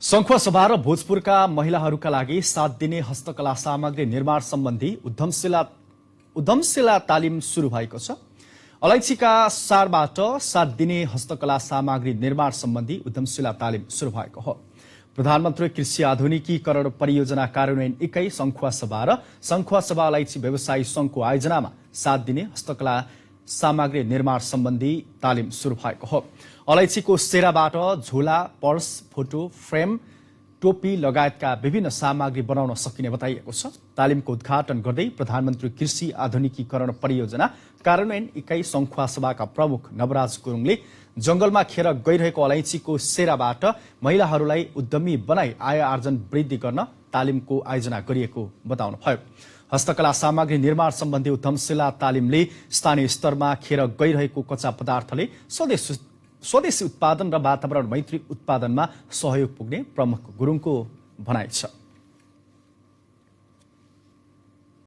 संखुवा सभा र भोजपुरका महिलाहरूका लागि 7 दिने हस्तकला सामग्री निर्माण सम्बन्धी उद्यमशीला तालिम सुरु भएको छ। अलैँचीका सारबाट 7 दिने हस्तकला सामग्री निर्माण सम्बन्धी उद्यमशीला तालिम सुरु भएको हो। प्रधानमन्त्री कृषि आधुनिकीकरण परियोजना कार्यान्वयन इकाइ संखुवा सभा र संखुवा सभा अलैँची व्यवसायी संघको आयोजनामा 7 दिने हस्तकला सामग्री निर्माण सम्बन्धी तालिम सुरु भएको हो। अलैँचीको सेराबाट झोला, पर्स, फोटो फ्रेम, टोपी लगायतका विभिन्न सामग्री बनाउन सकिने बताइएको छ। तालिमको उद्घाटन गर्दै प्रधानमन्त्री कृषि आधुनिकीकरण परियोजना कार्यान्वयन इकाइ संखुवा सभाका प्रमुख नवराज गुरुङले जंगलमा खेर गइरहेको अलैँचीको सेराबाट महिलाहरूलाई उद्यमी बनाई आय आर्जन वृद्धि गर्न तालिमको आयोजना गरिएको बताउनुभयो। हस्तकला सामग्री निर्माण सम्बन्धी उद्यमशीला तालिमले स्थानीय स्तरमा खेर गइरहेको कच्चा पदार्थले स्वदेशी उत्पादन र वातावरण मैत्री उत्पादनमा सहयोग पुग्ने प्रमुख गुरुङको भनाइ छ।